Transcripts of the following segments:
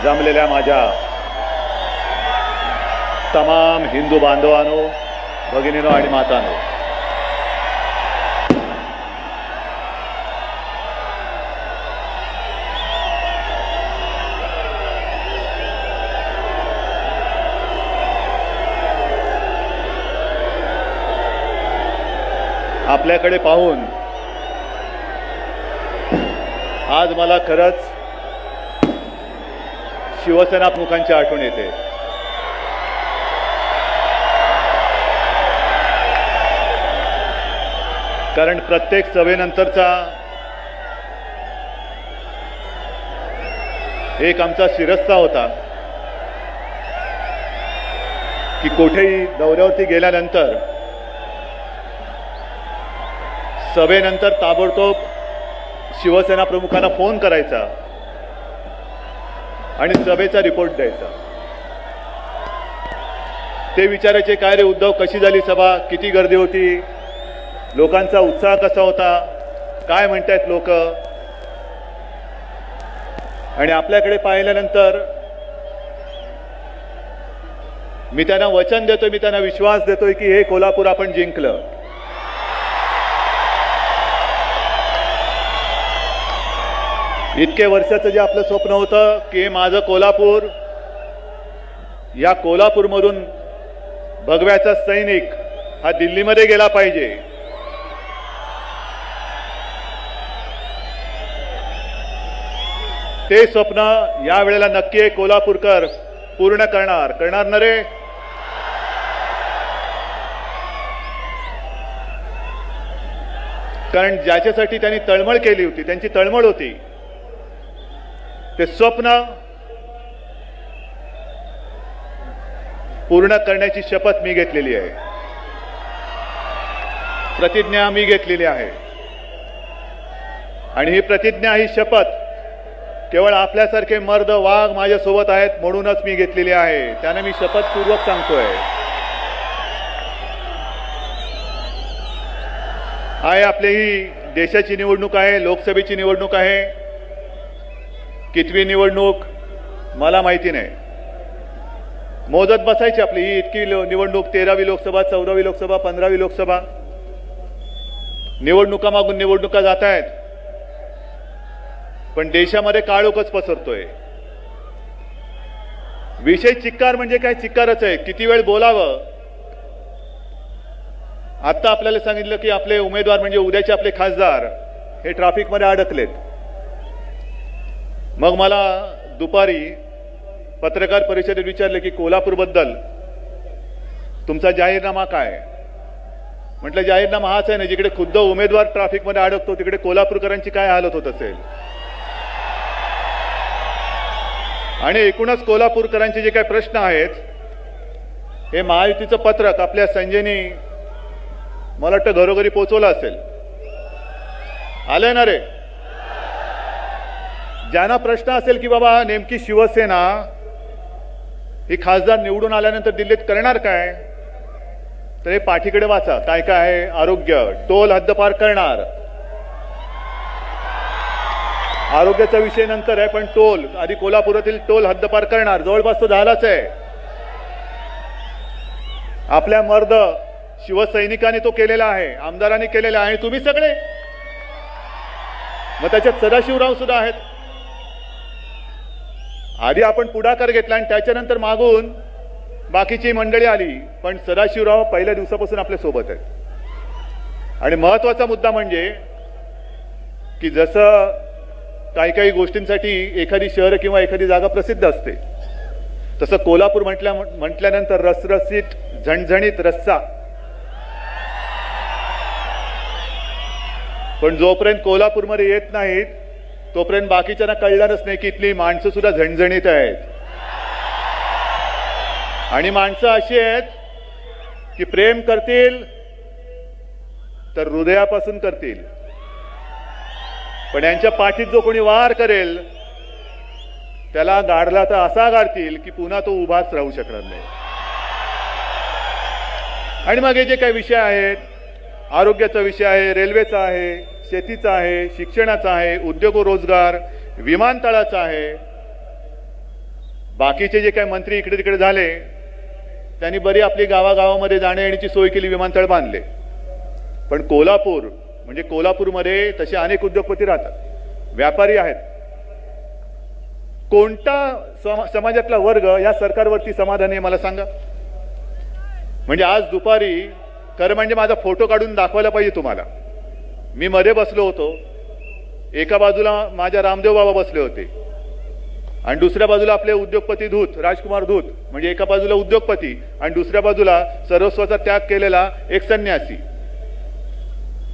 जमलेल्या माझ्या तमाम हिंदू बांधवांनो, भगिनीनो आणि मातांनो, आपल्याकडे पाहून आज मला खरंच शिवसेना प्रमुखांची आठवण येते. कारण प्रत्येक सभेनंतरचा एक आमचा शिरस्ता होता की कुठेही दौऱ्यावरती गेल्यानंतर सभेनंतर ताबडतोब शिवसेना प्रमुखांना फोन करायचा आणि सभेचा रिपोर्ट द्यायचा. ते विचारायचे, काय रे उद्धव, कशी झाली सभा, किती गर्दी होती, लोकांचा उत्साह कसा होता, काय म्हणतायत लोक. आणि आपल्याकडे पाहिल्यानंतर मी त्यांना वचन देतोय, मी त्यांना विश्वास देतोय की हे कोल्हापूर आपण जिंकलं. इतके वर्षाचं जे आपलं स्वप्न होतं की माझं कोल्हापूर, या कोल्हापूरमधून भगव्याचा सैनिक हा दिल्लीमध्ये गेला पाहिजे, ते स्वप्न यावेळेला नक्की एक कोल्हापूरकर पूर्ण करणार ना रे. कारण ज्याच्यासाठी त्यांनी तळमळ केली होती, त्यांची तळमळ होती, ते स्वप्न पूर्ण करण्याची शपथ मी घेतलेली आहे, प्रतिज्ञा मी घेतलेली आहे. आणि ही प्रतिज्ञा, ही शपथ केवळ आपल्यासारखे मर्द वाघ माझ्यासोबत आहेत म्हणूनच मी घेतलेली आहे. त्याने मी शपथपूर्वक सांगतोय. आपली ही देशाची निवडणूक आहे, लोकसभेची निवडणूक आहे. कितवी निवडणूक मला माहिती नाही, मोजत बसायची आपली ही इतकी निवडणूक, 13वी लोकसभा, 14वी लोकसभा, 15वी लोकसभा, निवडणुका मागून निवडणुका जात आहेत. पण देशामध्ये काळोखच पसरतोय. विषय चिक्कार म्हणजे काय, चिक्कारच आहे. किती वेळ बोलावं. आता आपल्याला सांगितलं की आपले उमेदवार म्हणजे उद्याचे आपले खासदार हे ट्रॅफिकमध्ये अडकलेत. मग मला दुपारी पत्रकार परिषदेत विचारले की कोल्हापूरबद्दल तुमचा जाहीरनामा काय. म्हटलं जाहीरनामा हाच आहे ना, जिकडे खुद्द उमेदवार ट्रॅफिकमध्ये अडकतो तिकडे कोल्हापूरकरांची काय हालत होत असेल. आणि एकूणच कोल्हापूरकरांचे जे काही प्रश्न आहेत, हे महायुतीचं पत्रक आपल्या संजयनी मला वाटतं घरोघरी पोहोचवलं असेल. आलंय ना रे. ज्यांना प्रश्न असेल की बाबा नेमकी शिवसेना ही खासदार निवडून आल्यानंतर दिल्लीत करणार काय, तर हे पाठीकडे वाचा. काय काय आहे. आरोग्य, टोल हद्दपार करणार. आरोग्याचा विषय नंतर आहे, पण टोल आधी, कोल्हापुरातील टोल हद्दपार करणार. जवळपास तो झालाच आहे. आपल्या मर्द शिवसैनिकांनी तो केलेला आहे, आमदारांनी केलेला आहे, आणि तुम्ही सगळे. मग त्याच्यात सदाशिवराव सुद्धा आहेत. आधी आपण पुढाकार घेतला आणि त्याच्यानंतर मागून बाकीची मंडळी आली, पण सदाशिवराव पहिल्या दिवसापासून आपल्या सोबत आहेत. आणि महत्वाचा मुद्दा म्हणजे की जसं काही काही गोष्टींसाठी एखादी शहर किंवा एखादी जागा प्रसिद्ध असते, तसं कोल्हापूर म्हटल्यानंतर रसरशीत झणझणीत रस्सा. पण जोपर्यंत कोल्हापूरमध्ये येत नाहीत तोपर्यंत बाकीच्यांना कळणारच नाही की इथली माणसं सुद्धा झणझणीत आहेत. आणि माणसं अशी आहेत की प्रेम करतील तर हृदयापासून करतील, पण यांच्या पाठीत जो कोणी वार करेल त्याला गाडला तर असा गाडतील की पुन्हा तो उभाच राहू शकणार नाही. आणि मग हे जे काही विषय आहेत, आरोग्याचा विषय आहे, रेल्वेचा आहे, शेतीचा आहे, शिक्षणाचा आहे, उद्योग व रोजगार, विमानतळाचा आहे, बाकीचे जे काही मंत्री इकडे तिकडे झाले त्यांनी बरी आपली गावागावामध्ये जाण्या येण्याची सोय केली, विमानतळ बांधले. पण कोल्हापूर म्हणजे कोल्हापूरमध्ये तसे अनेक उद्योगपती राहतात, व्यापारी आहेत. कोणता समाजातला वर्ग या सरकारवरती समाधानी आहे मला सांगा. म्हणजे आज दुपारी खरं म्हणजे माझा फोटो काढून दाखवायला पाहिजे तुम्हाला. मी मध्ये बसलो होतो, एका बाजूला माझ्या रामदेव बाबा बसले होते आणि दुसऱ्या बाजूला आपले उद्योगपती धूत राजकुमार धूत. म्हणजे एका बाजूला उद्योगपती आणि दुसऱ्या बाजूला सर्वस्वाचा त्याग केलेला एक संन्यासी.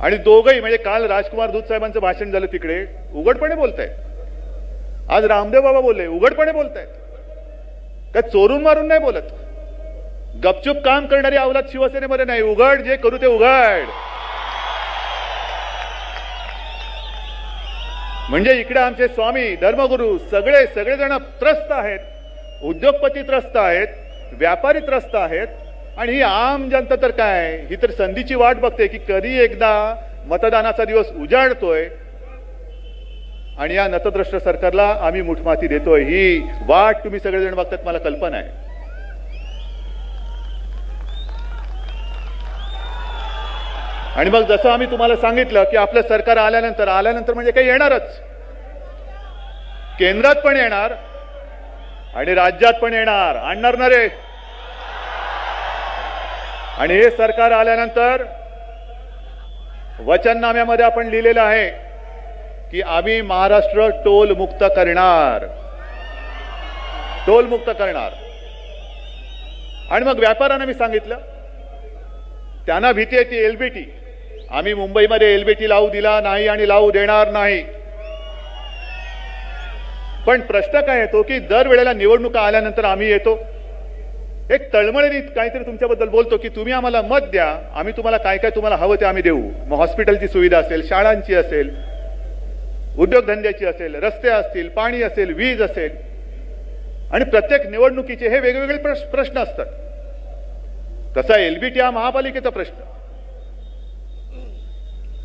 आणि दोघंही म्हणजे काल राजकुमार धूत साहेबांचं भाषण झालं तिकडे उघडपणे बोलतायत, आज रामदेव बाबा बोलले उघडपणे बोलतायत, काय चोरून मारून नाही बोलत. गपचूप काम करणारी अवलाद शिवसेनेमध्ये नाही, उघड जे करू ते उघड. म्हणजे इकडे आमचे स्वामी धर्मगुरू सगळेजण त्रस्त आहेत, उद्योगपती त्रस्त आहेत, व्यापारी त्रस्त आहेत. आणि ही आम जनता तर काय, ही तर संधीची वाट बघते की कधी एकदा मतदानाचा दिवस उजाडतोय आणि या नतद्रष्ट सरकारला आम्ही मुठमाती देतोय. ही वाट तुम्ही सगळेजण बघतात, मला कल्पना आहे. आणि मग जसं आम्ही तुम्हाला सांगितलं की आपलं सरकार आल्यानंतर म्हणजे काही येणारच, केंद्रात पण येणार आणि राज्यात पण येणार, आणणार ना रे. आणि हे सरकार आल्यानंतर वचननाम्यामध्ये आपण लिहिलेलं आहे की आम्ही महाराष्ट्र टोल मुक्त करणार, टोल मुक्त करणार. आणि मग व्यापाऱ्यांना मी सांगितलं, त्यांना भीती आहे ती एलबीटी. आम्ही मुंबईमध्ये एलबीटी लावू दिला नाही आणि लावू देणार नाही. पण प्रश्न काय येतो की दर वेळेला निवडणुका आल्यानंतर आम्ही येतो एक तळमळीने काहीतरी तुमच्याबद्दल बोलतो की तुम्ही आम्हाला मत द्या, आम्ही तुम्हाला काय काय तुम्हाला हवं ते आम्ही देऊ. मग हॉस्पिटलची सुविधा असेल, शाळांची असेल, उद्योगधंद्याची असेल, रस्ते असतील, पाणी असेल, वीज असेल. आणि प्रत्येक निवडणुकीचे हे वेगवेगळे प्रश्न असतात. तसा एलबीटी हा महापालिकेचा प्रश्न,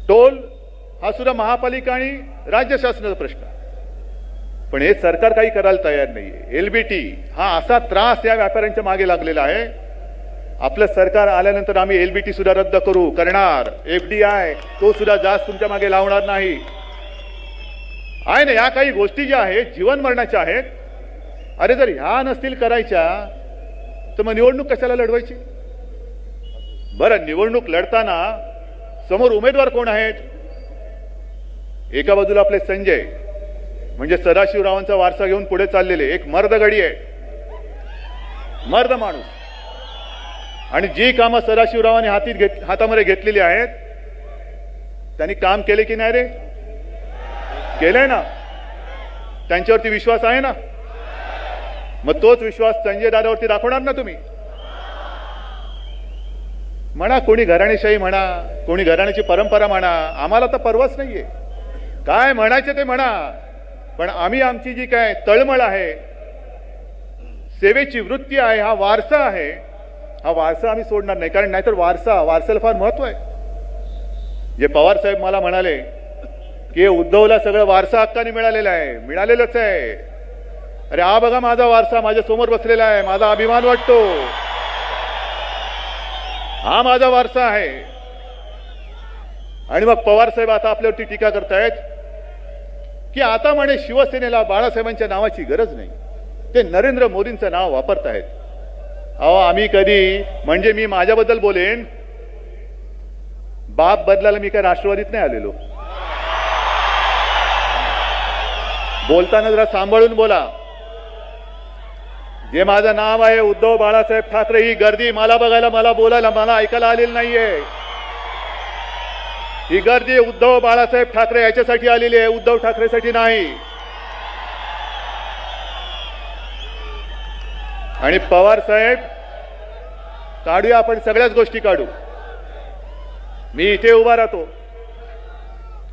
टोल हा सुद्धा महापालिका आणि राज्य शासनाचा प्रश्न. पण हे सरकार काही करायला तयार नाहीये. एलबीटी हा असा त्रास या व्यापाऱ्यांच्या मागे लागलेला आहे. आपलं सरकार आल्यानंतर आम्ही एलबीटी सुद्धा रद्द करणार. एफडीआय तो सुद्धा जास्त तुमच्या मागे लावणार नाही. आहे ना, या काही गोष्टी ज्या आहेत जीवन मरणाच्या आहेत. अरे जर ह्या नसतील करायच्या तर मग निवडणूक कशाला लढवायची. बरं, निवडणूक लढताना समोर उमेदवार कोण आहेत. एका बाजूला आपले संजय म्हणजे सदाशिवरावांचा वारसा घेऊन पुढे चाललेले एक मर्दगडी आहे, मर्द माणूस. आणि जी कामं सदाशिवरावांनी हातामध्ये घेतलेली आहेत त्यांनी काम केले की नाही रे. केलंय ना, त्यांच्यावरती विश्वास आहे ना. मग तोच विश्वास संजय दादावरती दाखवणार ना तुम्ही. म्हणा कोणी घराणेशाही म्हणा, कोणी घराण्याची परंपरा म्हणा, आम्हाला तर परवाच नाहीये. काय म्हणायचे ते म्हणा. पण आम्ही आमची जी काय तळमळ आहे, सेवेची वृत्ती आहे, हा वारसा आहे, हा वारसा आम्ही सोडणार नाही. कारण नाहीतर वारसाला फार महत्व आहे. जे पवार साहेब मला म्हणाले की उद्धवला सगळं वारसा हक्काने मिळालेलं आहे, मिळालेलंच आहे. अरे हा बघा माझा वारसा माझ्या समोर बसलेला आहे, माझा अभिमान वाटतो, हा माझा वारसा आहे. आणि मग पवार साहेब आता आपल्यावरती टीका करतायत की आता म्हणे शिवसेनेला बाळासाहेबांच्या नावाची गरज नाही, ते नरेंद्र मोदींचं नाव वापरतायत. अहो आम्ही कधी म्हणजे मी माझ्याबद्दल बोलेन, बाप बदलायला मी काय राष्ट्रवादीत नाही आलेलो. बोलताना जरा सांभाळून बोला. जे माझं नाव आहे उद्धव बाळासाहेब ठाकरे, ही गर्दी मला बघायला, मला बोलायला, मला ऐकायला आलेली नाहीये. ही गर्दी उद्धव बाळासाहेब ठाकरे याच्यासाठी आलेली आहे, उद्धव ठाकरेसाठी नाही. आणि पवार साहेब काढूया आपण, सगळ्याच गोष्टी काढू. मी इथे उभा राहतो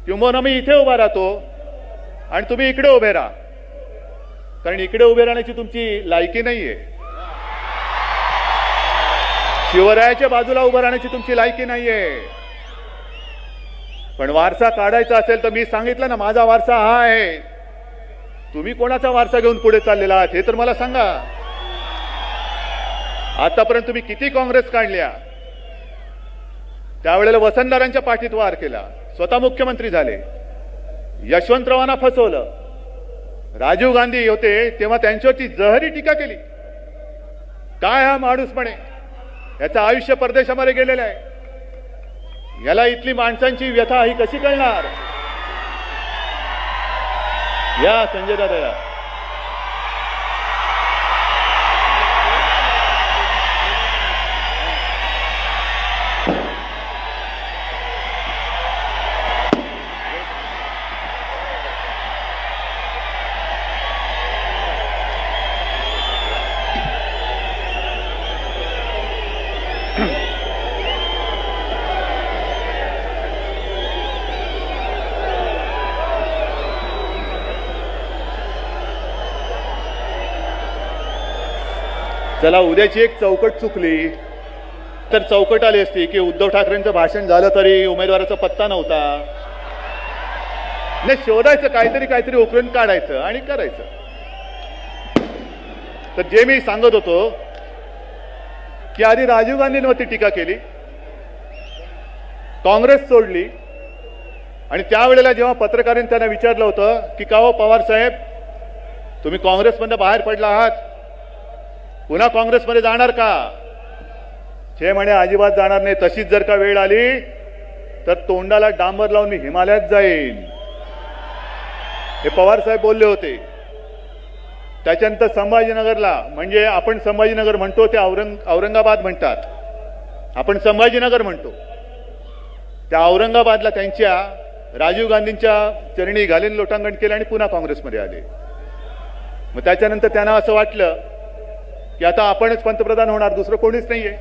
किंवा मी इथे उभा राहतो आणि तुम्ही इकडे उभे राहा. कारण इकडे उभे राहण्याची तुमची लायकी नाहीये. शिवरायाच्या बाजूला उभं राहण्याची तुमची लायकी नाहीये. पण वारसा काढायचा असेल तर मी सांगितलं ना, माझा वारसा हा आहे. तुम्ही कोणाचा वारसा घेऊन पुढे चाललेला आहात हे तर मला सांगा. आतापर्यंत तुम्ही किती काँग्रेस काढल्या, त्यावेळेला वसंतदारांच्या पाठीत वार केला, स्वतः मुख्यमंत्री झाले, यशवंतरावांना फसवलं, राजीव गांधी होते तेव्हा त्यांच्यावरती जहरी टीका केली. काय हा माणूस म्हणे, याचं आयुष्य परदेशामध्ये गेलेलं आहे, याला इथली माणसांची व्यथा ही कशी कळणार. या संजय दादा, चला उद्याची एक चौकट चुकली तर चौकट आली असती की उद्धव ठाकरेंचं भाषण झालं तरी उमेदवाराचा पत्ता नव्हता. नाही, शोधायचं काहीतरी उकरून काढायचं आणि करायचं. तर जे मी सांगत होतो की आधी राजीव गांधींवरती टीका केली, काँग्रेस सोडली, आणि त्यावेळेला जेव्हा पत्रकारांनी त्यांना विचारलं होतं की का हो पवार साहेब, तुम्ही काँग्रेसमधून बाहेर पडला आहात, पुन्हा काँग्रेसमध्ये जाणार का, हे म्हणे अजिबात जाणार नाही, तशीच जर का वेळ आली तर तोंडाला डांबर लावून मी हिमालयात जाईन, हे पवार साहेब बोलले होते. त्याच्यानंतर संभाजीनगरला, म्हणजे आपण संभाजीनगर म्हणतो ते औरंगाबाद म्हणतात, आपण संभाजीनगर म्हणतो, त्या औरंगाबादला त्यांच्या राजीव गांधींच्या चरणी घालीन लोटांगण केलं आणि पुन्हा काँग्रेसमध्ये आले. मग त्याच्यानंतर त्यांना असं वाटलं की आता आपणच पंतप्रधान होणार, दुसरं कोणीच नाहीये.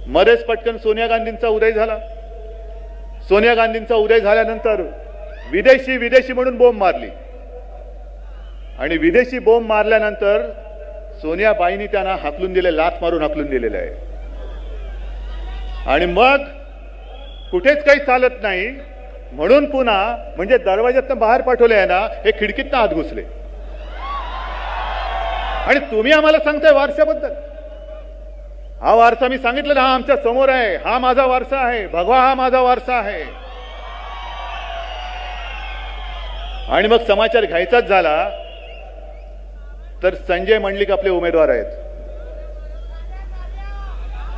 मध्येच पटकन सोनिया गांधींचा उदय झाला. सोनिया गांधींचा उदय झाल्यानंतर विदेशी म्हणून बोंब मारली, आणि विदेशी बोंब मारल्यानंतर सोनियाबाईंनी त्यांना हाकलून दिले, लाथ मारून हाकलून दिलेलं आहे. आणि मग कुठेच काही चालत नाही म्हणून पुन्हा, म्हणजे दरवाज्यातनं बाहेर पाठवले आहे ना, हे खिडकीतनं आत घुसले. आणि तुम्ही आम्हाला सांगताय वारशाबद्दल. हा वारसा मी सांगितलं ना, हा आमच्या समोर आहे, हा माझा वारसा आहे, भगवा हा माझा वारसा आहे. आणि मग समाचार घ्यायचाच झाला तर संजय मंडलिक आपले उमेदवार आहेत.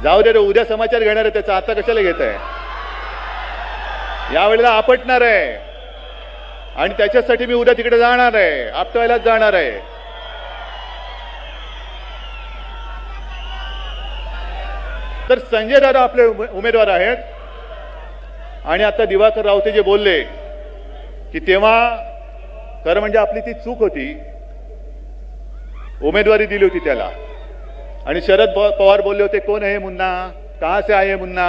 जाऊ दे रे, उद्या समाचार घेणार आहे त्याचा, आता कशाला घेत आहे. यावेळेला आपटणार आहे आणि त्याच्यासाठी मी उद्या तिकडे जाणार आहे, आपटवायलाच जाणार आहे. तर संजय दादा आपले उमेदवार आहेत. आणि आता दिवाकर रावते जे बोलले की तेव्हा खरं म्हणजे आपली ती चूक होती, उमेदवारी दिली होती त्याला. आणि शरद पवार बोलले होते, कोण आहे मुन्ना, कहां से आए मुन्ना.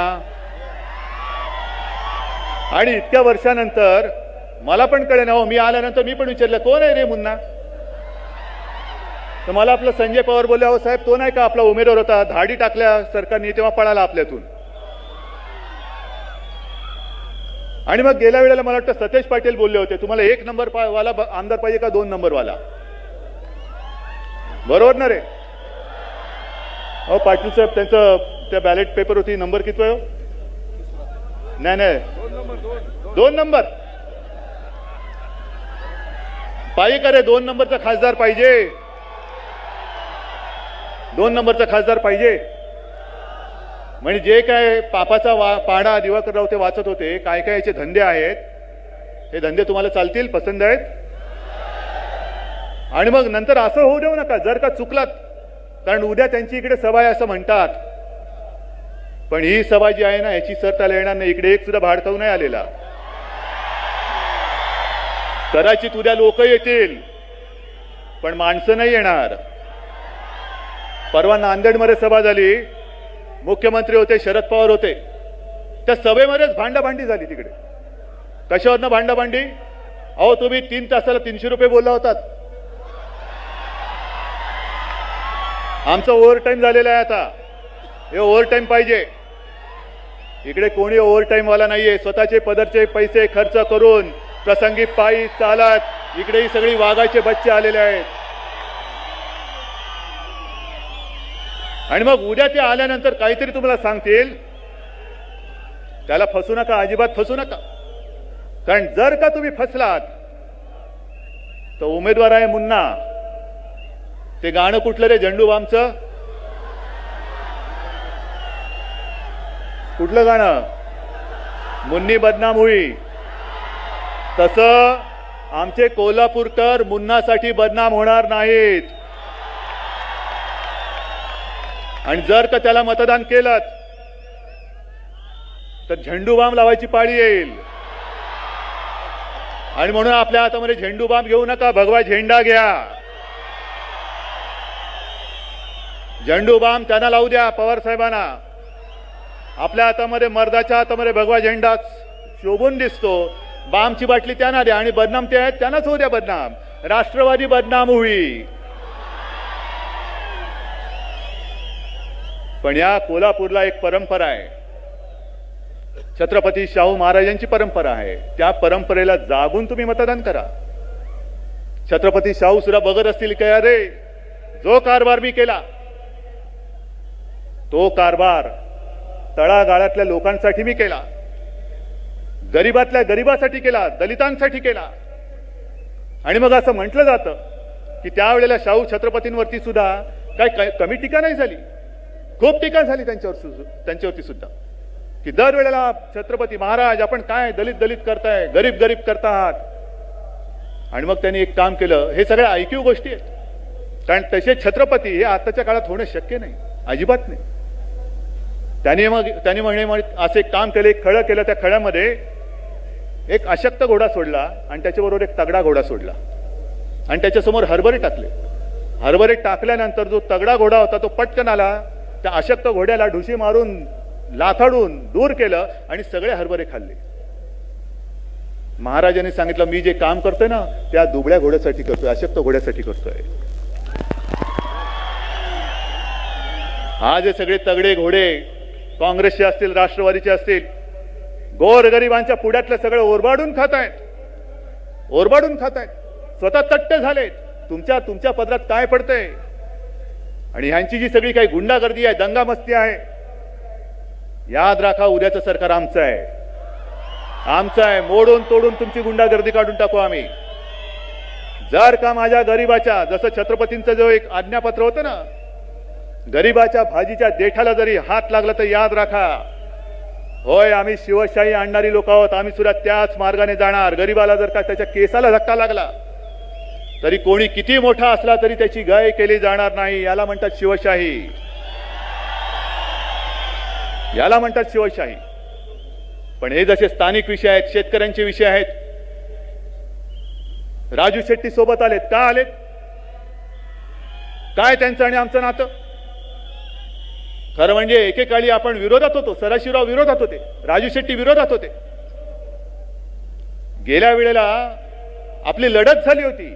आणि इतक्या वर्षानंतर मला पण कळेना हो, मी आल्यानंतर मी पण विचारलं कोण आहे रे मुन्ना. तर मला आपलं संजय पवार बोलले, अहो साहेब तो नाही का आपला उमेदवार होता, धाडी टाकल्या सरकारने तेव्हा पळाला आपल्यातून. आणि मग गेल्या वेळेला मला वाटतं सतेज पाटील बोलले होते, तुम्हाला 1 नंबर वाला आमदार पाहिजे का 2 नंबर वाला. बरोबर ना रे. अहो पाटील साहेब, त्यांचं त्या बॅलेट पेपर होती, नंबर किती आहे. नाही 2 नंबर पाहिजे का रे. 2 नंबरचा खासदार पाहिजे, 2 नंबरचा खासदार पाहिजे. म्हणजे जे काय पापाचा पाडा दिवाकर राव ते वाचत होते, काय काय याचे धंदे आहेत, हे धंदे तुम्हाला चालतील, पसंत आहेत. आणि मग नंतर असं होऊ देऊ नका जर का चुकलात, कारण उद्या त्यांची इकडे सभा आहे असं म्हणतात, पण ही सभा जी आहे ना याची सरताला येणार नाही. इकडे एक सुद्धा भाडकाऊ नाही आलेला. कदाचित उद्या लोक येतील पण माणसं नाही येणार. परवा नांदेडमध्ये सभा झाली, मुख्यमंत्री होते, शरद पवार होते, त्या सभेमध्येच भांडाभांडी झाली. तिकडे कशावरनं भांडाभांडी. अहो तुम्ही 3 तासाला 300 रुपये बोलला होतात, आमचा ओव्हरटाईम झालेला आहे, आता हे ओव्हरटाईम पाहिजे. इकडे कोणी ओव्हरटाईम वाला नाहीये. स्वतःचे पदरचे पैसे खर्च करून प्रसंगी पायी चालत इकडे ही सगळी वाघाचे बच्चे आलेले आहेत. आणि मग उद्या ते आल्यानंतर काहीतरी तुम्हाला सांगतील, त्याला फसू नका, अजिबात फसू नका. कारण जर का तुम्ही फसलात तर उमेदवार आहे मुन्ना, ते गाणं कुठलं रे झेंडूबामचं, कुठलं गाणं, मुन्नी बदनाम हुई. तसं आमचे कोल्हापूरकर मुन्नासाठी बदनाम होणार नाहीत. आणि जर का त्याला मतदान केलं तर झेंडूबाम लावायची पाळी येईल. आणि म्हणून आपल्या हातामध्ये झेंडूबाम घेऊ नका, भगवा झेंडा घ्या. झेंडूबाम त्यांना लावू द्या, पवार साहेबांना. आपल्या हातामध्ये, मर्दाच्या हातामध्ये भगवा झेंडा शोभून दिसतो. बामची बाटली त्यांना द्या आणि बदनाम ते आहेत त्यांनाच होऊ द्या बदनाम. राष्ट्रवादी बदनाम होई. पण या कोल्हापूरला एक परंपरा आहे, छत्रपती शाहू महाराजांची परंपरा आहे. त्या परंपरेला जागून तुम्ही मतदान करा. छत्रपती शाहू सुद्धा बघत असतील काय, अरे जो कारभार मी केला तो कारभार तळागाळातल्या लोकांसाठी मी केला, गरीबातल्या गरीबासाठी केला, दलितांसाठी केला. आणि मग असं म्हटलं जातं की त्यावेळेला शाहू छत्रपतींवरती सुद्धा काय कमी टीका नाही झाली, खूप टीका झाली त्यांच्यावरती सुद्धा, की दरवेळेला छत्रपती महाराज आपण काय दलित दलित करताय, गरीब गरीब करतात. आणि मग त्यांनी एक काम केलं, हे सगळ्या ऐकीव गोष्टी आहेत, कारण तसे छत्रपती हे आताच्या काळात होणं शक्य नाही, अजिबात नाही. त्यांनी म्हणे असे एक काम केलं, एक खळं केलं. त्या खळ्यामध्ये एक अशक्त घोडा सोडला आणि त्याच्याबरोबर एक तगडा घोडा सोडला आणि त्याच्यासमोर हरभरे टाकले. हरभरे टाकल्यानंतर जो तगडा घोडा होता तो पटकन आला, त्या अशक्त घोड्याला ढुशी मारून लाथाडून दूर केलं आणि सगळे हरभरे खाल्ले. महाराजांनी सांगितलं, मी जे काम करतोय ना त्या दुबळ्या घोड्यासाठी करतोय, अशक्त घोड्यासाठी करतोय. आज हे सगळे तगडे घोडे काँग्रेसचे असतील, राष्ट्रवादीचे असतील, गोरगरिबांच्या पुढ्यातलं सगळं ओरबाडून खात आहेत, ओरबाडून खात आहेत, स्वतः तट्ट झालेत. तुमच्या पदरात काय पडतंय? आणि ह्यांची जी सगळी काही गुंडागर्दी आहे, दंगामस्ती आहे, याद राखा उद्याचं सरकार आमचं आहे, आमचं आहे. मोडून तोडून तुमची गुंडागर्दी काढून टाकू आम्ही. जर का माझ्या गरीबाच्या, जसं छत्रपतींचं जो एक आज्ञापत्र होतं ना, गरीबाच्या भाजीच्या देठाला जरी हात लागला तर याद राखा, होय आम्ही शिवशाही आणणारी लोक आहोत, आम्ही सुद्धा त्याच मार्गाने जाणार. गरीबाला जर का त्याच्या केसाला धक्का लागला तरी कोणी किती मोठा असला तरी त्याची गाय केली जाणार नाही. याला म्हणतात शिवशाही, याला म्हणतात शिवशाही. पण हे जसे स्थानिक विषय आहेत, शेतकऱ्यांचे विषय आहेत. राजू शेट्टी सोबत आलेत, का आलेत? काय त्यांचं आणि आमचं नातं? खरं म्हणजे एकेकाळी आपण विरोधात होतो, सदाशिवराव विरोधात होते, राजू शेट्टी विरोधात होते. गेल्या वेळेला आपली लढत झाली होती,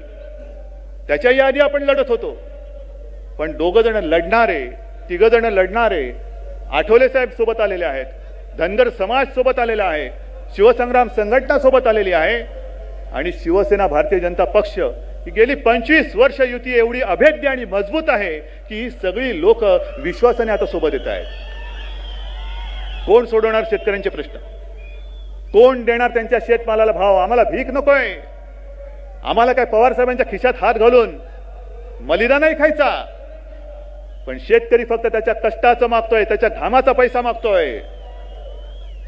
त्याच्याही आधी आपण लढत होतो. पण दोघ जण लढणारे, तिघ जण लढणारे आठवले साहेब सोबत आलेले आहेत, धनगर समाज सोबत आलेला आहे, शिवसंग्राम संघटना सोबत आलेली आहे आणि शिवसेना भारतीय जनता पक्ष ही गेली 25 वर्ष युती एवढी अभेद्य आणि मजबूत आहे की ही सगळी लोक विश्वासाने आता सोबत येत आहेत. कोण सोडवणार शेतकऱ्यांचे प्रश्न? कोण देणार त्यांच्या शेतमालाला भाव? आम्हाला भीक नकोय, आम्हाला काय पवार साहेबांच्या खिशात हात घालून मलिदा नाही खायचा. पण शेतकरी फक्त त्याच्या कष्टाचं मागतोय, त्याच्या घामाचा पैसा मागतोय.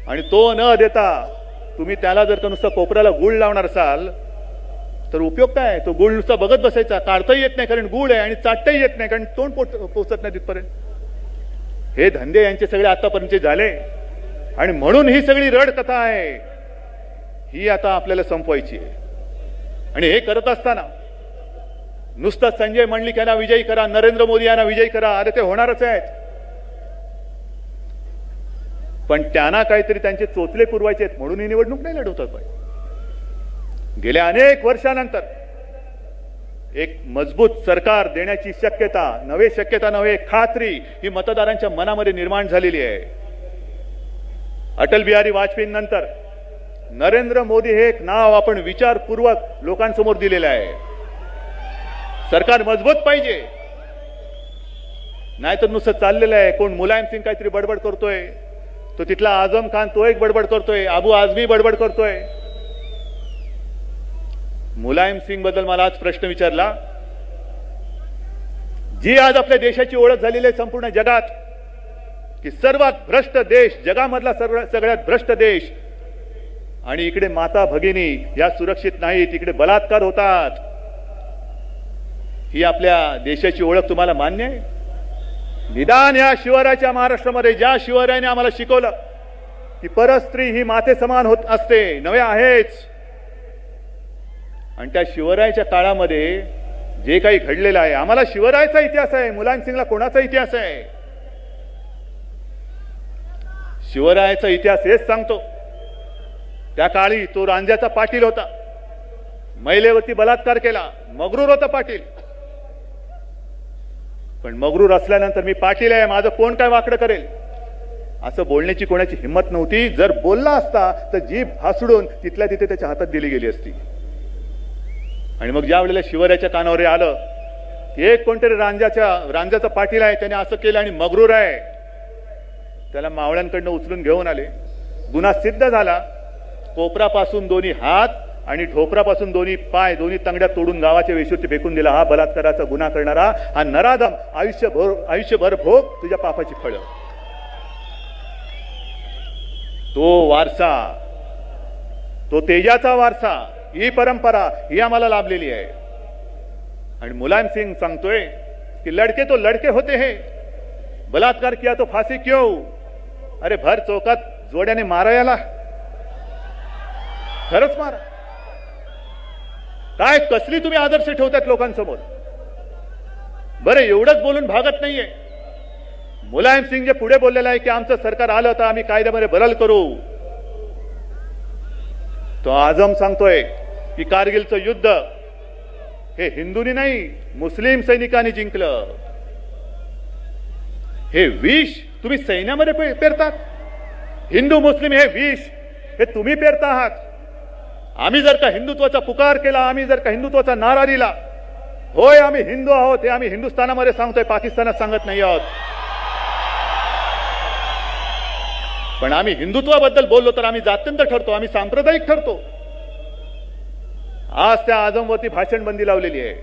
आणि तो न देता तुम्ही त्याला जर का नुसतं कोपऱ्याला गुळ लावणार असाल तर उपयोग काय? तो गुळ नुसता बघत बसायचा, काढताही येत नाही कारण गुळ आहे, आणि चाटताही येत नाही कारण तोंड पोचत नाही तिथपर्यंत. हे धंदे यांचे सगळे आतापर्यंत झाले आणि म्हणून ही सगळी रडकथा आहे, ही आता आपल्याला संपवायची आहे. आणि हे करत असताना नुसतं संजय मंडलिक यांना विजयी करा, नरेंद्र मोदी यांना विजयी करा, अरे ते होणारच आहेत. पण त्यांना काहीतरी त्यांचे चोचले पुरवायचे आहेत म्हणून ही निवडणूक नाही लढवतात. गेल्या अनेक वर्षानंतर एक मजबूत सरकार देण्याची शक्यता नव्हे, खात्री ही मतदारांच्या मनामध्ये निर्माण झालेली आहे. अटल बिहारी वाजपेयीनंतर नरेंद्र मोदी हे एक नाव आपण विचारपूर्वक लोकांसमोर दिलेलं आहे. सरकार मजबूत पाहिजे, नाहीतर नुसतं चाललेलं आहे. कोण मुलायम सिंग काहीतरी बडबड करतोय, तो तिथला आझम खान तो एक बडबड करतोय, अबू आझमी बडबड करतोय. मुलायम सिंग बद्दल मला आज प्रश्न विचारला, जी आज आपल्या देशाची ओळख झालेली आहे संपूर्ण जगात की सर्वात भ्रष्ट देश, जगामधला सगळ्यात भ्रष्ट देश, आणि इकडे माता भगिनी या सुरक्षित नाहीत, इकडे बलात्कार होतात. ही आपल्या देशाची ओळख तुम्हाला मान्य आहे? निदान या शिवरायाच्या महाराष्ट्रामध्ये ज्या शिवरायाने आम्हाला शिकवलं की परस्त्री ही माते समान होत असते, नव्हे आहेच, आणि त्या शिवरायाच्या काळामध्ये जे काही घडलेलं आहे, आम्हाला शिवरायाचा इतिहास आहे, मुलायम सिंगला कोणाचा इतिहास आहे? शिवरायाचा इतिहास हेच सांगतो, त्या काळी तो रांझ्याचा पाटील होता, महिलेवरती बलात्कार केला, मगरूर होता पाटील. पण मगरूर असल्यानंतर मी पाटील आहे, माझं कोण काय वाकडं करेल असं बोलण्याची कोणाची हिंमत नव्हती. जर बोलला असता तर जीभ भासडून तिथल्या तिथे त्याच्या हातात दिली गेली असती. आणि मग ज्या वेळेला शिवरायाच्या कानावर आलं एक कोणतरी रांझ्याचा पाटील आहे, त्याने असं केलं आणि मगरूर आहे, त्याला मावळ्यांकडनं उचलून घेऊन आले. गुन्हा सिद्ध झाला. कोपरापासून दोन्ही हात आणि ढोपरापासून दोन्ही पाय, दोन्ही तंगड्या तोडून गावाच्या वेशीवरती फेकून दिला. हा बलात्काराचा गुन्हा करणारा, हा नराधम, आयुष्यभर भोग तुझ्या पापाची फळं. तो वारसा, तो तेजाचा वारसा, ही परंपरा ही आम्हाला लाभलेली आहे. आणि मुलायम सिंग सांगतोय की लड़के तो लड़के होते हैं, बलात्कार किया तो फांसी क्यों? अरे भर चौकात जोड्याने मारा याला, खरंच मारा. काय कसली तुम्ही आदर्श ठेवतात लोकांसमोर? बरं, एवढंच बोलून भागत नाहीये. मुलायम सिंग जे पुढे बोललेला आहे की आमचं सरकार आलं तर आम्ही कायद्यामध्ये बदल करू, तो आझम सांगतोय की कारगिलचं युद्ध हे हिंदूंनी नाही मुस्लिम सैनिकांनी जिंकलं. हे विष तुम्ही सैन्यामध्ये पेरतात. हिंदू मुस्लिम हे विष हे तुम्ही पेरता आहात. आम्ही जर का हिंदुत्वाचा पुकार केला, आम्ही जर का हिंदुत्वाचा नारा दिला, होय आम्ही हिंदू आहोत, हे आम्ही हिंदुस्थानामध्ये सांगतोय, पाकिस्तानात सांगत नाही आहोत. पण आम्ही हिंदुत्वाबद्दल बोललो तर आम्ही जात्यंतर ठरतो, आम्ही सांप्रदायिक ठरतो. आज त्या आझमवरती भाषण बंदी लावलेली आहे.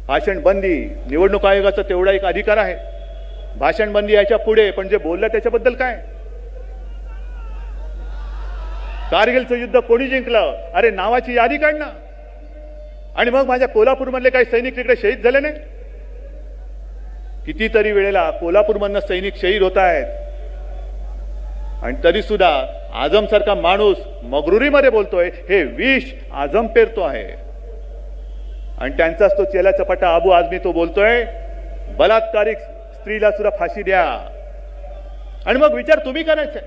भाषण बंदी, निवडणूक आयोगाचा तेवढा एक अधिकार आहे. भाषण बंदी याच्या पुढे, पण जे बोललं त्याच्याबद्दल काय? कारगिलचं युद्ध कोणी जिंकलं? अरे नावाची यादी काढ ना. आणि मग माझ्या कोल्हापूरमधले काही सैनिक तिकडे शहीद झाले नाही? कितीतरी वेळेला कोल्हापूरमधनं सैनिक शहीद होत आहेत, आणि तरी सुद्धा आझम सारखा माणूस मगरुरीमध्ये बोलतोय हे विष आझम पेरतो आहे. आणि त्यांचाच तो चेला चपाटा अबू आझमी तो बोलतोय बलात्कारी स्त्रीला सुद्धा फाशी द्या. आणि मग विचार तुम्ही करायचा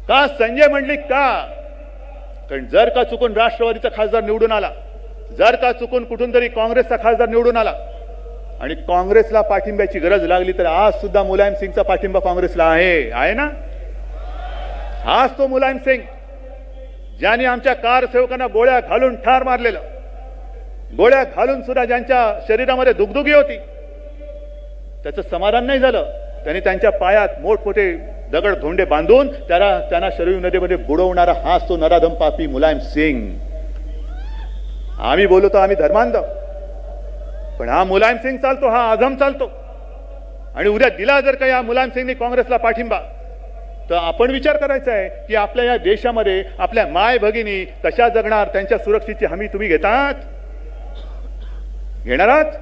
का संजय मंडलिक का? कारण जर का चुकून राष्ट्रवादीचा खासदार निवडून आला, जर का चुकून कुठून तरी काँग्रेसचा खासदार निवडून आला आणि काँग्रेसला पाठिंब्याची गरज लागली, तर आज सुद्धा मुलायम सिंगचा पाठिंबा काँग्रेसला आहे ना? हाच तो मुलायम सिंग ज्याने आमच्या कार सेवकांना गोळ्या घालून ठार मारलेलं, गोळ्या घालून सुद्धा ज्यांच्या शरीरामध्ये दुगदुगी होती, त्याचं समाधान नाही झालं. त्यांनी त्यांच्या पायात मोठमोठे दगड धोंडे बांधून त्यांना शरयू नदीमध्ये बुडवणारा हाच तो नराधम पापी मुलायम सिंग. आम्ही बोलतो आम्ही धर्मांध, पण हा मुलायम सिंग चालतो, हा आझम चालतो. आणि उद्या दिला जर का या मुलायम सिंगने काँग्रेसला पाठिंबा, तर आपण विचार करायचा आहे की आपल्या या देशामध्ये आपल्या माय भगिनी कशा जगणार, त्यांच्या सुरक्षेची हमी तुम्ही घेतात, घेणार आहात?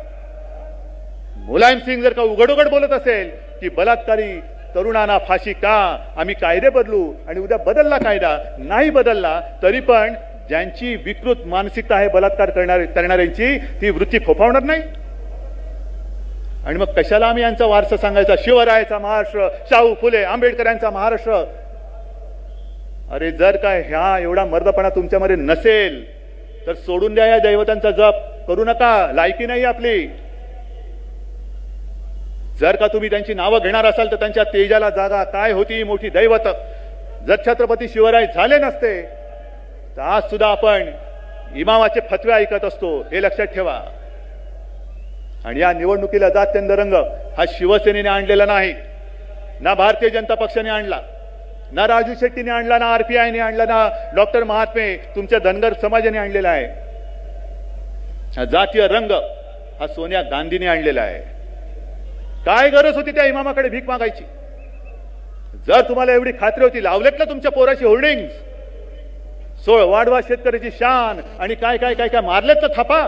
मुलायम सिंग जर का उघड बोलत असेल की बलात्कारी तरुणांना फाशी का, आम्ही कायदे बदलू, आणि उद्या बदलला कायदा, नाही बदलला तरी पण ज्यांची विकृत मानसिकता आहे बलात्कार करणाऱ्यांची, ती वृत्ती फोफावणार नाही. आणि मग कशाला आम्ही यांचा वारसा सांगायचा? शिवरायाचा महाराष्ट्र, शाहू फुले आंबेडकरांचा महाराष्ट्र. अरे जर काय ह्या एवढा मर्दपणा तुमच्यामध्ये नसेल तर सोडून द्या, या दैवतांचा जप करू नका, लायकी नाही आपली. जर का तुम्ही त्यांची नावं घेणार असाल तर त्यांच्या तेजाला जागा काय होती? मोठी दैवत, जर छत्रपती शिवराय झाले नसते तर आज सुद्धा आपण इमामाचे फतवे ऐकत असतो, हे लक्षात ठेवा. आणि या निवडणुकीला जात्यंध रंग हा शिवसेनेने आणलेला नाही, ना भारतीय जनता पक्षाने आणला, ना राजू शेट्टीने आणला, ना आरपीआयने आणला, ना डॉक्टर महात्मे तुमच्या धनगर समाजाने आणलेला आहे. हा जातीय रंग हा सोनिया गांधीने आणलेला आहे. काय गरज होती त्या इमामाकडे भीक मागायची? जर तुम्हाला एवढी खात्री होती, लावलेत ना तुमच्या पोराची होर्डिंग्स, 16 वाढवा शेतकऱ्याची शान आणि काय काय काय काय मारलेत ना थापा.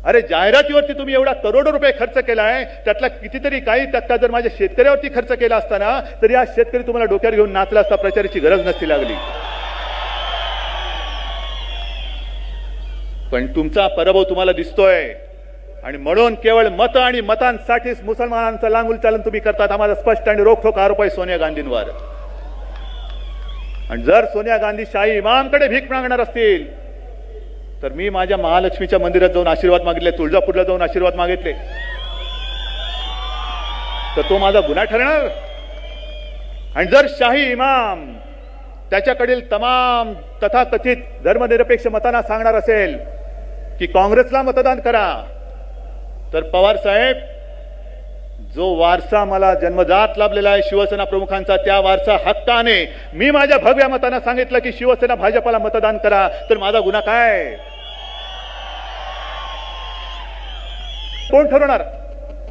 अरे जाहिरातीवरती तुम्ही एवढा करोडो रुपये खर्च केलाय, त्यातला कितीतरी काही टक्का जर माझ्या शेतकऱ्यावरती खर्च केला असताना तरी आज शेतकरी तुम्हाला डोक्यावर घेऊन नाचला असता, प्रचाराची गरज नसती लागली. पण तुमचा पराभव तुम्हाला दिसतोय आणि म्हणून केवळ मत आणि मतांसाठीच मुसलमानांचं लांगुल चालन तुम्ही करतात. आम्हाला स्पष्ट आणि रोखठोक आरोप आहे सोनिया गांधींवर. आणि जर सोनिया गांधी शाही इमामकडे भीक मागणार असतील तर मी माझ्या महालक्ष्मीच्या मंदिरात जाऊन आशीर्वाद मागितले, तुळजापूरला जाऊन आशीर्वाद मागितले, तर तो माझा गुन्हा ठरणार. आणि जर शाही इमाम त्याच्याकडील तमाम तथाकथित धर्मनिरपेक्ष मतांना सांगणार असेल की काँग्रेसला मतदान करा, तर पवार साहेब, जो वारसा मला जन्मजात लाभलेला आहे शिवसेना प्रमुखांचा, त्या वारसा हक्काने मी माझ्या भव्य मतांना सांगितलं की शिवसेना भाजपला मतदान करा, तर माझा गुन्हा काय? कोण ठरवणार?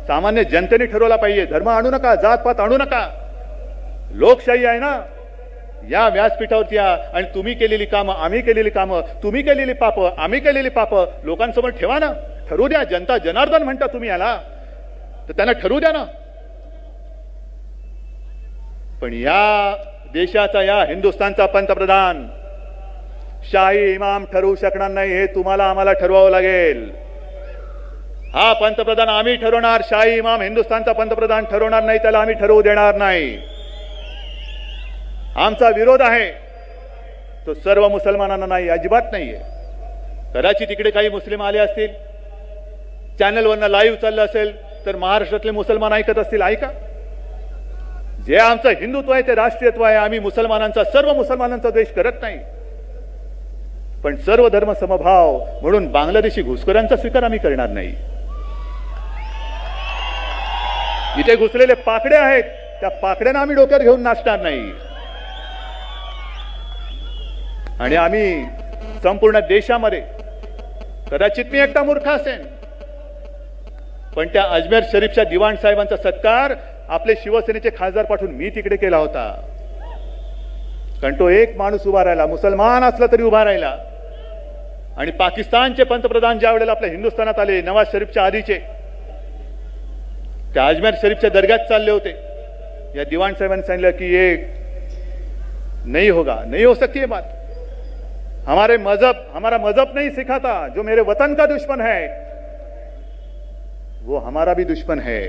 सामान्य जनतेने ठरवला पाहिजे. धर्म आणू नका, जातपात आणू नका. लोकशाही आहे ना. या व्यासपीठावरती या आणि तुम्ही केलेली कामं, आम्ही केलेली कामं, तुम्ही केलेली पापं, आम्ही केलेली पापं लोकांसमोर ठेवा ना. ठरवू द्या. जनता जनार्दन म्हणता तुम्ही याला, तर त्यांना ठरवू द्या ना. पण या देशाचा, या हिंदुस्थानचा पंतप्रधान शाही इमाम ठरवू शकणार नाही, हे तुम्हाला आम्हाला ठरवावं लागेल. हा पंतप्रधान आम्ही ठरवणार, शाही इमाम हिंदुस्थानचा पंतप्रधान ठरवणार नाही, त्याला आम्ही ठरवू देणार नाही. आमचा विरोध आहे तो सर्व मुसलमानांना नाही, अजिबात नाहीये. कदाचित तिकडे काही मुस्लिम आले असतील, चॅनलवरनं लाईव्ह चाललं असेल, तर महाराष्ट्रातले मुसलमान ऐकत असतील, ऐका. जे आमचं हिंदुत्व आहे ते राष्ट्रीयत्व आहे. आम्ही मुसलमानांचा, सर्व मुसलमानांचा द्वेष करत नाही, पण सर्व धर्म समभाव म्हणून बांगलादेशी घुसखोरांचा स्वीकार आम्ही करणार नाही. इथे घुसलेले पाकडे आहेत, त्या पाकड्यांना आम्ही डोक्यावर घेऊन नाचणार नाही. आणि आम्ही संपूर्ण देशामध्ये, कदाचित मी एकटा मूर्ख असेन, पण त्या अजमेर शरीफच्या दिवाण साहेबांचा सत्कार आपले शिवसेनेचे खासदार पाठवून मी तिकडे केला होता. कारण तो एक माणूस उभा राहिला, मुसलमान असला तरी उभा राहिला. आणि पाकिस्तानचे पंतप्रधान ज्या वेळेला आपल्या हिंदुस्थानात आले, नवाज शरीफच्या आधीचे, त्या अजमेर शरीफच्या दर्ग्यात चालले होते. या दिवाण साहेबांनी सांगितलं की ये नहीं होगा, नहीं हो सकती है बात. हमारा मजहब नहीं सिखाता, जो मेरे वतन का दुश्मन है वो हमारा भी दुश्मन है.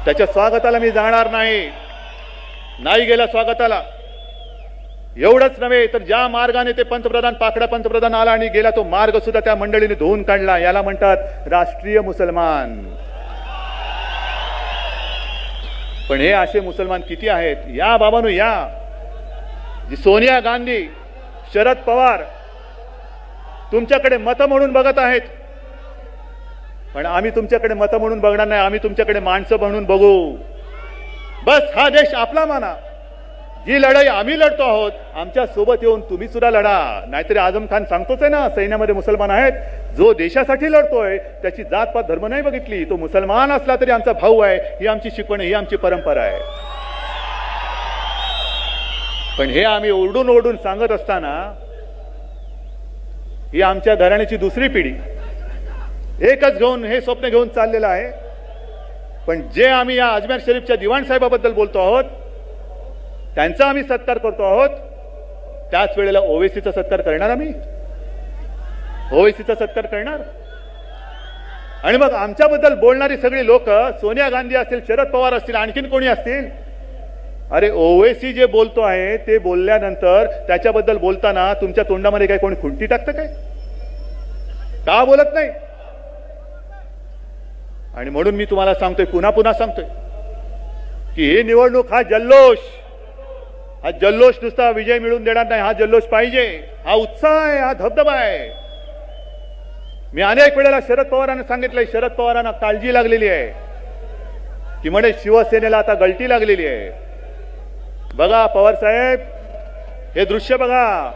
त्याच्या स्वागताला मी जाणार नाही गेला स्वागताला. एवढंच नव्हे तर ज्या मार्गाने ते पंतप्रधान, पाकडा पंतप्रधान आला आणि गेला, तो मार्ग सुद्धा त्या मंडळीने धुवून काढला. याला म्हणतात राष्ट्रीय मुसलमान. पण हे असे मुसलमान किती आहेत? या बाबांनो, या. जी सोनिया गांधी, शरद पवार तुमच्याकडे मत म्हणून बघत आहेत, पण आम्ही तुमच्याकडे मत म्हणून बघणार नाही. आम्ही तुमच्याकडे माणसं म्हणून बघू. बस हा देश आपला माना. जी लढाई आम्ही लढतो आहोत, आमच्या सोबत येऊन तुम्ही सुद्धा लढा. नाहीतरी आझम खान सांगतोच आहे ना, सैन्यामध्ये मुसलमान आहेत. जो देशासाठी लढतोय त्याची जातपात धर्म नाही बघितली. तो मुसलमान असला तरी आमचा भाऊ आहे. ही आमची शिकवण, ही आमची परंपरा आहे. पण हे आम्ही ओरडून ओरडून सांगत असताना ही आमच्या घराण्याची दुसरी पिढी एकच घेऊन, हे स्वप्न घेऊन चाललेलं आहे. पण जे आम्ही या अजमेर शरीफच्या दिवाण साहेबाबद्दल बोलतो आहोत, त्यांचा आम्ही सत्कार करतो आहोत, त्याच वेळेला ओवेसीचा सत्कार करणार. आम्ही ओवेसीचा सत्कार करणार. आणि मग आमच्याबद्दल बोलणारी सगळी लोक, सोनिया गांधी असतील, शरद पवार असतील, आणखीन कोणी असतील, अरे ओवेसी जे बोलतो आहे ते बोलल्यानंतर त्याच्याबद्दल बोलताना तुमच्या तोंडामध्ये काय कोणी खुंटी टाकतं काय? का बोलत नाही? आणि म्हणून मी तुम्हाला सांगतोय, पुन्हा पुन्हा सांगतोय की ही निवडणूक हा हा जल्लोष नुसता विजय मिळवून देणार नाही, हा जल्लोष पाहिजे, हा उत्साह आहे, हा धबधबा आहे. मी अनेक वेळेला शरद पवारांना सांगितलंय, शरद पवारांना काळजी लागलेली आहे की म्हणे शिवसेनेला आता गळती लागलेली आहे. बघा पवार साहेब, हे दृश्य बघा.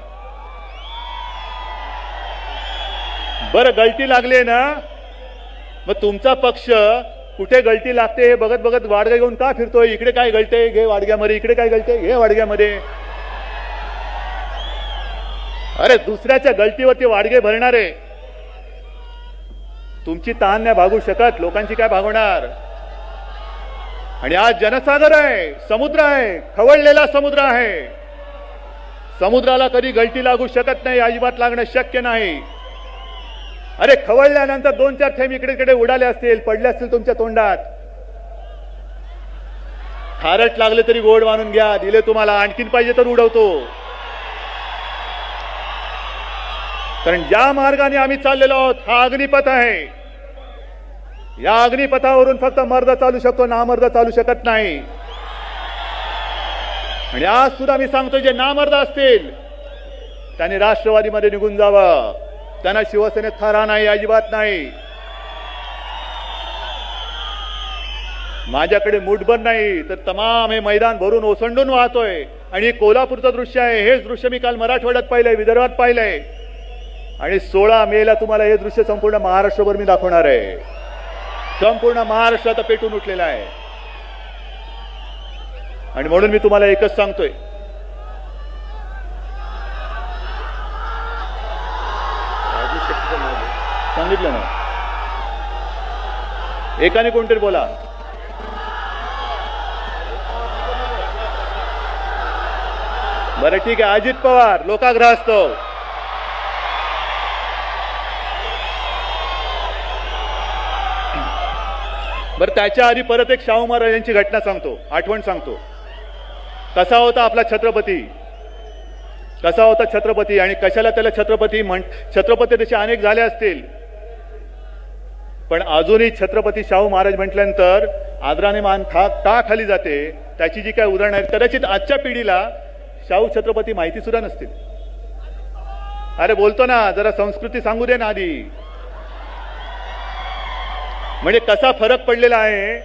बरं गळती लागली ना, मग तुमचा पक्ष कुठे गळती लागते हे बघत बघत वाडगा घेऊन का फिरतोय? इकडे काय गळते घे वाडग्यामध्ये, इकडे काय गळते घे वाडग्यामध्ये. अरे दुसऱ्याच्या गळतीवरती वाडगे भरणारे, तुमची ताण नाही भागू शकत, लोकांची काय भागवणार? आणि आज जनसागर आहे, समुद्र आहे, खवळलेला समुद्र आहे. समुद्राला कधी गळती लागू शकत नाही, अजिबात लागणं शक्य नाही. अरे खवळल्यानंतर 2-4 थेंब इकडे तिकडे उडाले असतील, पडले असतील तुमच्या तोंडात. खारट लागले तरी गोड मानून घ्या, दिले तुम्हाला, आणखीन पाहिजे तर उडवतो. कारण ज्या मार्गाने आम्ही चाललेलो आहोत हा अग्निपथ आहे. या अग्निपथावरून फक्त मर्द चालू शकतो, नामर्द चालू शकत नाही. आणि आज सुद्धा मी सांगतो, जे नामर्द असतील त्यांनी राष्ट्रवादीमध्ये निघून जावं. त्यांना शिवसेनेत थारा नाही, अजिबात नाही. माझ्याकडे मुठभर नाही तर तमाम हे मैदान भरून ओसंडून वाहतोय. आणि कोल्हापूरचं दृश्य आहे, हेच दृश्य मी काल मराठवाड्यात पाहिलंय, विदर्भात पाहिलंय. आणि 16 मेला तुम्हाला हे दृश्य संपूर्ण महाराष्ट्रभर मी दाखवणार आहे. संपूर्ण महाराष्ट्र आता पेटून उठलेला आहे. आणि म्हणून मी तुम्हाला एकच सांगतोय, सांगितलं ना, एकाने कोणतरी बोला. बरं ठीक आहे, अजित पवार लोकाग्रह असतो. बरं त्याच्या आधी परत एक शाहू महाराज यांची घटना सांगतो, आठवण सांगतो. कसा होता आपला छत्रपती, कसा होता छत्रपती, आणि कशाला त्याला छत्रपती छत्रपती तसे अनेक झाले असतील, पण अजूनही छत्रपती शाहू महाराज म्हटल्यानंतर आदराने मान का खाली जाते. त्याची जी काय उदाहरणं आहेत, कदाचित आजच्या पिढीला शाहू छत्रपती माहिती सुद्धा नसतील. अरे बोलतो ना, जरा संस्कृती सांगू दे ना आधी. म्हणजे कसा फरक पडलेला आहे.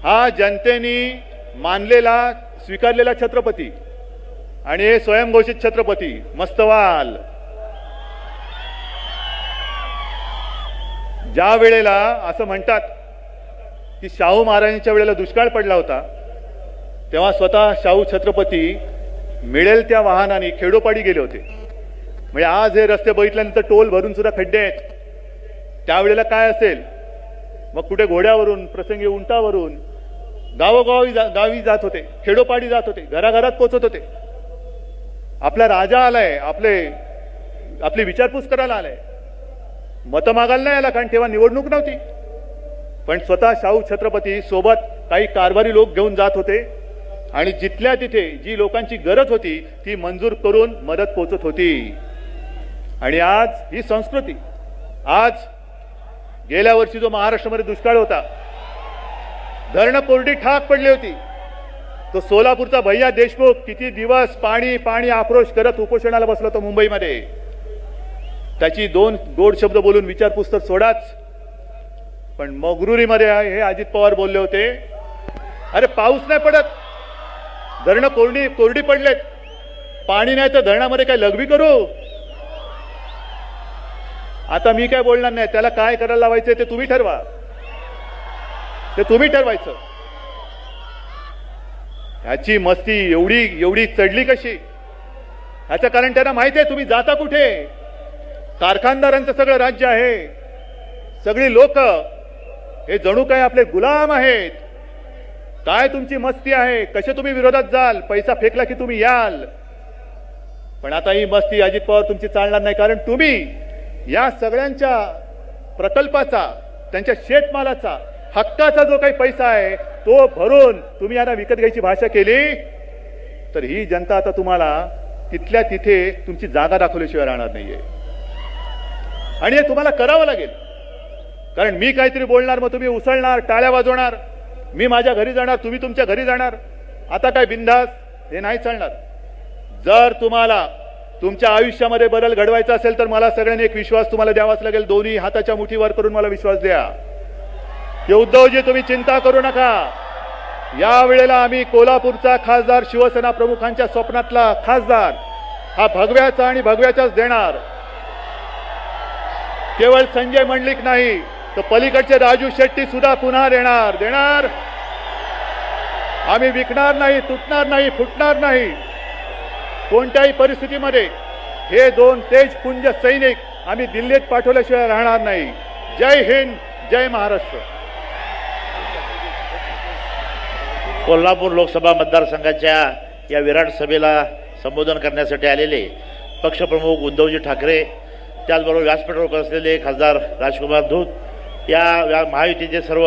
हा जनतेने मानलेला स्वीकारलेला छत्रपती आणि हे स्वयंघोषित छत्रपती मस्तवाल. ज्या वेळेला असं म्हणतात की शाहू महाराजांच्या वेळेला दुष्काळ पडला होता, तेव्हा स्वतः शाहू छत्रपती मिळेल त्या वाहनाने खेडोपाडी गेले होते. म्हणजे आज हे रस्ते बघितल्यानंतर टोल भरून सुद्धा खड्डे आहेत. त्यावेळेला काय असेल, मग कुठे घोड्यावरून, प्रसंगी उंटावरून गावी जात होते, खेडोपाडी जात होते, घराघरात पोचत होते. आपला राजा आलाय, आपली विचारपूस करायला आलाय, मतं मागायला नाही आला, कारण तेव्हा निवडणूक नव्हती. पण स्वतः शाहू छत्रपती सोबत काही कारभारी लोक घेऊन जात होते आणि जिथल्या तिथे जी लोकांची गरज होती ती मंजूर करून मदत पोचत होती. आणि आज ही संस्कृती, आज गेल्या वर्षी जो महाराष्ट्रामध्ये दुष्काळ होता, धरणं कोरडी ठाक पडली होती, तो सोलापूरचा भैया देशमुख किती दिवस पाणी पाणी आक्रोश करत उपोषणाला बसला होता मुंबईमध्ये. त्याची 2 गोड शब्द बोलून विचारपूस तर सोडाच, पण मगरुरीमध्ये हे अजित पवार बोलले होते, अरे पाऊस नाही पडत, धरणं कोरडी पडलेत, पाणी नाही तर धरणामध्ये काय लघवी करू. आता मी काय बोलणार नाही, त्याला काय करायला लावायचं ते तुम्ही ठरवा, ते तुम्ही ठरवायचं. ह्याची मस्ती एवढी चढली कशी, ह्याचं कारण त्यांना माहिती आहे तुम्ही जाता कुठे. कारखानदारांचं सगळं राज्य आहे, सगळी लोक हे जणू काय आपले गुलाम आहेत. काय तुमची मस्ती आहे, कसे तुम्ही विरोधात जाल, पैसा फेकला की तुम्ही याल. पण आता ही मस्ती अजित पवार तुमची चालणार नाही, कारण तुम्ही या सगळ्यांच्या प्रकल्पाचा, त्यांच्या शेतमालाचा, हक्काचा जो काही पैसा आहे तो भरून तुम्ही यांना विकत घ्यायची भाषा केली, तर ही जनता आता तुम्हाला तिथल्या तिथे तुमची जागा दाखवल्याशिवाय राहणार नाहीये. आणि हे तुम्हाला करावं लागेल, कारण मी काहीतरी बोलणार, मग तुम्ही उसळणार, टाळ्या वाजवणार, मी माझ्या घरी जाणार, तुम्ही तुमच्या घरी जाणार. आता काय बिंदास हे नाही चालणार. जर तुम्हाला तुमच्या आयुष्यामध्ये बदल घडवायचा असेल तर मला सगळ्यांनी एक विश्वास तुम्हाला द्यावाच लागेल. दोन्ही हाताच्या मुठीवर करून मला विश्वास द्या की उद्धवजी तुम्ही चिंता करू नका. या वेळेला आम्ही कोल्हापूरचा खासदार, शिवसेना प्रमुखांच्या स्वप्नातला खासदार हा भगव्याचा आणि भगव्याचाच देणार. केवळ संजय मंडलिक नाही तर पलीकडचे राजू शेट्टी सुद्धा पुन्हा देणार. आम्ही विकणार नाही, तुटणार नाही, फुटणार नाही. कोणत्याही परिस्थितीमध्ये हे दोन तेजपुंज सैनिक आम्ही दिल्लीत पाठवल्याशिवाय राहणार नाही. जय हिंद, जय महाराष्ट्र. कोल्हापूर लोकसभा मतदारसंघाच्या या विराट सभेला संबोधन करण्यासाठी आलेले पक्षप्रमुख उद्धवजी ठाकरे, त्याचबरोबर व्यासपीठावर उपस्थित असलेले खासदार राजकुमार धूत, या महायुतीचे सर्व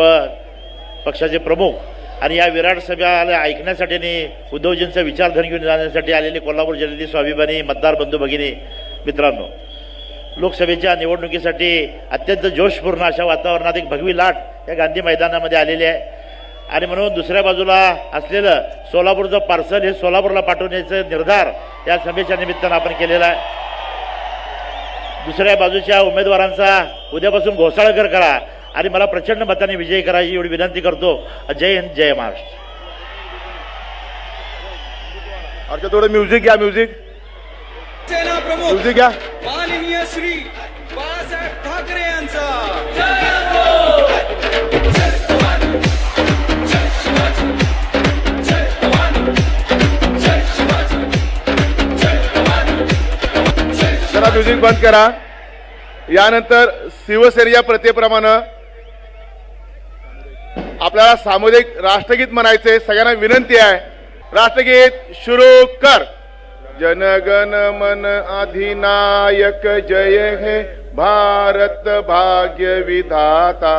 पक्षाचे प्रमुख आणि या विराट सभेला ऐकण्यासाठी आणि उद्धवजींचा विचारधन घेऊन जाण्यासाठी आलेले कोल्हापूर जिल्ह्यातील स्वाभिमानी मतदार बंधू भगिनी मित्रांनो, लोकसभेच्या निवडणुकीसाठी अत्यंत जोशपूर्ण अशा वातावरणात एक भगवी लाट या गांधी मैदानामध्ये आलेली आहे. आणि म्हणून दुसऱ्या बाजूला असलेलं सोलापूरचं पार्सल हे सोलापूरला पाठवण्याचा निर्धार या सभेच्या निमित्तानं आपण केलेला आहे. दुसऱ्या बाजूच्या उमेदवारांचा उद्यापासून घोसाळकर करा आणि मला प्रचंड मताने विजयी करायची एवढी विनंती करतो. जय हिंद, जय महाराष्ट्र. आता थोडं म्युझिक घ्या, म्युझिक घ्या. माननीय श्री बाळासाहेब ठाकरे यांचा जरा म्युझिक बंद करा. यानंतर शिवसेनेच्या प्रथेप्रमाणे आपल्याला सामुदायिक राष्ट्रगीत म्हणायचे. सगळ्यांना विनंती आहे, राष्ट्रगीत सुरू कर. जनगण मन अधिनायक जय हे भारत भाग्य विधाता.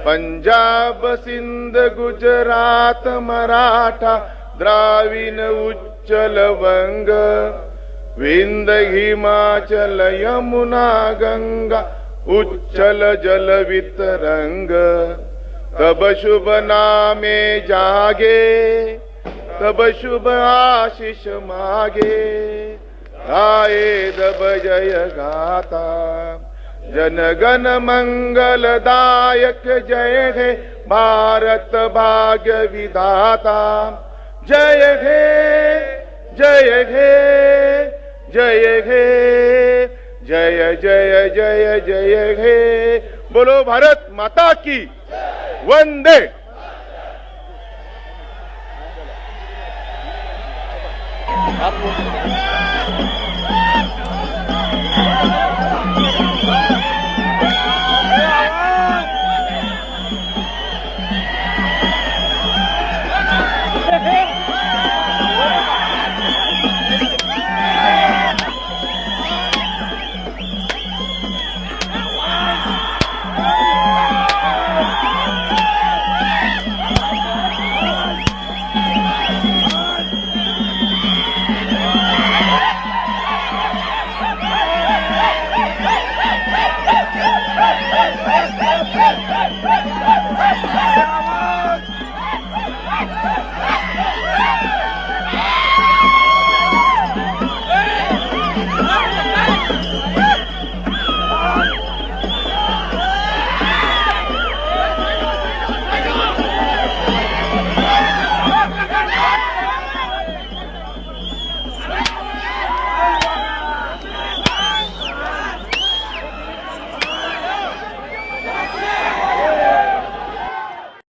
पंजाब सिंध गुजरात मराठा द्राविण उच्चल वंग. विंद हिमाचल यमुना गंगा उच्चल जल वितरंग. तब शुभ नामे जागे, तब शुभ आशीष मागे. गाये दब जय गाता. जनगण मंगलदायक जय हे भारत भाग्य विधाता. जय हे, जय हे, जय हे, जय जय जय जय हे. बोलो भारत माता की वंदे.